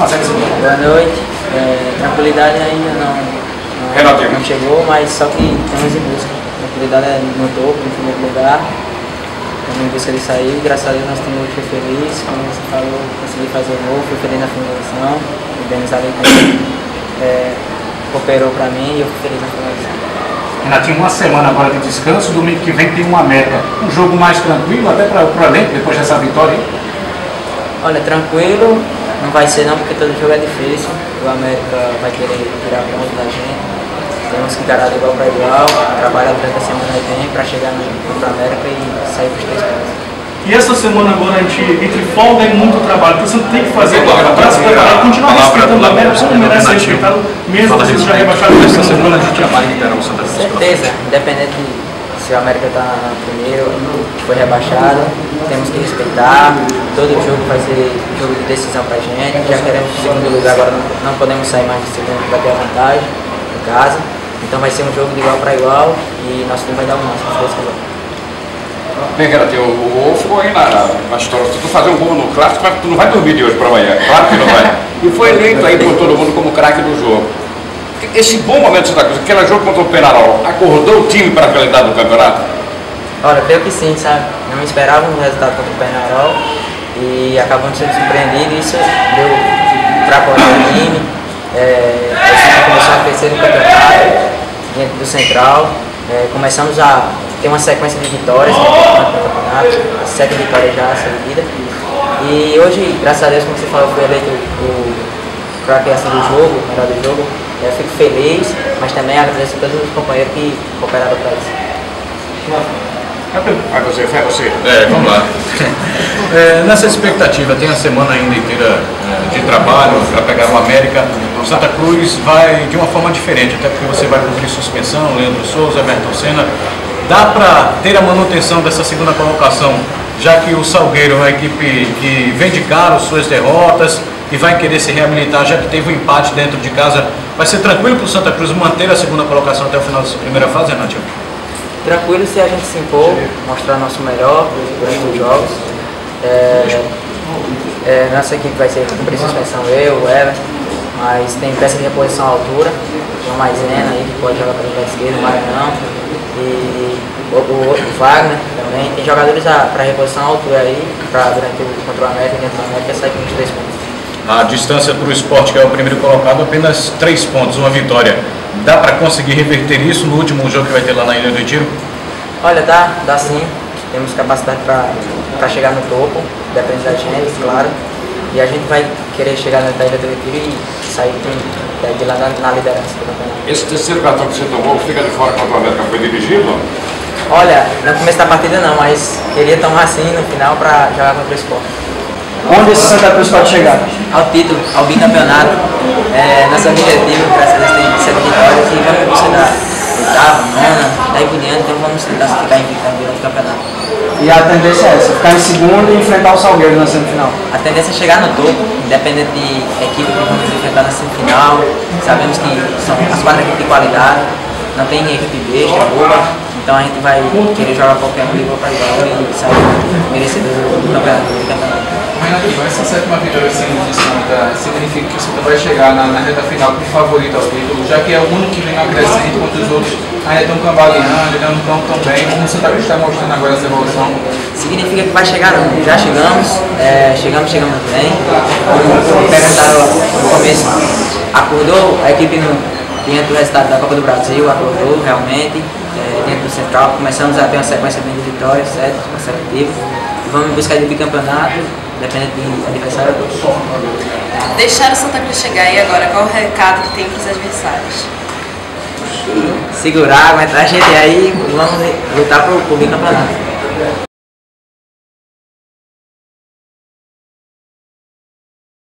Boa noite. Tranquilidade ainda não chegou, mas só que estamos em busca. Tranquilidade é no topo, em primeiro lugar. Estamos em busca disso aí. Graças a Deus nós temos hoje, fui feliz. Como você falou, consegui fazer o gol, fui feliz na finalização. O Denis ali cooperou para mim e eu fui feliz na finalização. Renatinho, uma semana agora de descanso, domingo que vem tem uma meta. Um jogo mais tranquilo, até para o elenco, depois dessa vitória? Olha, tranquilo, não vai ser não, porque todo jogo é difícil. O América vai querer tirar ponto da gente. Temos que encarar de igual para igual, trabalhar durante a semana que vem para chegar no América e sair com os 3 pontos. E essa semana agora a gente, entre folga e muito trabalho, que você tem que fazer para se preparar e continuar respeitando a América, você não merece ser respeitado, mesmo que você já rebaixado essa semana a gente vai liderar o Santa Cruz. Certeza, independente se o América está primeiro, foi rebaixado, temos que respeitar. Todo jogo vai ser jogo de decisão para a gente. Já queremos o segundo lugar, agora não podemos sair mais de segundo para ter a vantagem em casa. Então vai ser um jogo de igual para igual e nosso time vai dar o máximo, se Deus quiser. Bem, Renatinho, o Wolf ficou aí na história. Se tu fazer um gol no clássico, tu não vai dormir de hoje para amanhã. Claro que não vai. E foi eleito aí por todo mundo como craque do jogo. Esse bom momento de Santa Cruz, aquele jogo contra o Peñarol, acordou o time para a qualidade do campeonato? Olha, creio que sim, sabe? Não esperava um resultado contra o Peñarol e acabamos sendo surpreendidos. Isso deu para acordar o time. A gente começou a crescer no campeonato, dentro do Central. Começamos a ter uma sequência de vitórias no campeonato, 7 vitórias já seguidas. E hoje, graças a Deus, como você falou, foi eleito o craque do jogo, o melhor do jogo. Eu fico feliz, mas também agradeço a todos os companheiros que cooperaram para isso. Vai você. Vamos lá. Nessa expectativa, tem a semana ainda inteira de trabalho para pegar o América. O Santa Cruz vai de uma forma diferente, até porque você vai cumprir suspensão, Leandro Souza, Everton Senna. Dá para ter a manutenção dessa segunda colocação, já que o Salgueiro é uma equipe que vem de caro suas derrotas e vai querer se reabilitar, já que teve um empate dentro de casa. Vai ser tranquilo para o Santa Cruz manter a segunda colocação até o final dessa primeira fase, Renatinho? Tranquilo se a gente se impor, mostrar nosso melhor durante os jogos. Nossa equipe vai ser cumprir suspensão, eu, o Everton, mas tem peça de reposição à altura, o Maisena aí que pode jogar pelo lado esquerdo, o Maranhão, e o Wagner também. Tem jogadores para reposição à altura aí, para durante contra o América, dentro do América, sair com os 3 pontos. A distância para o Sport, que é o primeiro colocado, apenas 3 pontos, uma vitória. Dá para conseguir reverter isso no último jogo que vai ter lá na Ilha do Retiro? Olha, dá sim. Temos capacidade para chegar no topo, depende da gente, claro. E a gente vai querer chegar na Ilha do Retiro e sair de lá na liderança do campeonato. Esse terceiro cartão que você tomou, fica de fora contra o América, foi dirigido? Olha, no começo da partida não, mas queria tomar assim no final para jogar contra o Sport. Onde esse Santa Cruz pode chegar? Ao título, ao bicampeonato. Nosso objetivo, graças a Deus, tem 7 vitórias e vamos buscar da oitava, nona, daí por diante, então vamos tentar ficar invicto durante o campeonato. E a tendência é essa, ficar em segundo e enfrentar o Salgueiro na semifinal. A tendência é chegar no topo, independente de equipe que vamos enfrentar na semifinal. Sabemos que são as 4 equipes de qualidade, não tem equipe besta, boba. Então a gente vai querer jogar qualquer um igual para igual e sair merecedor do campeonato. Renatinho, essa 7ª vitória sem disputa significa que o Santa vai chegar na reta final como favorito ao título, já que é o único que vem na crescente, enquanto os outros ainda estão cambaleando, ainda não estão tão bem. Como o Santa Cruz está mostrando agora essa evolução? Significa que vai chegar não. Já chegamos, chegamos bem. Como perguntaram no começo, acordou a equipe diante do resultado da Copa do Brasil, acordou realmente. Dentro do Central, começamos a ter uma sequência bem de vitórias, 7 consecutivas. Vamos em busca de bicampeonato, dependendo do adversário. Deixaram o Santa Cruz chegar e agora qual o recado que tem para os adversários? Segurar, aguentar a gente aí e vamos lutar por bicampeonato.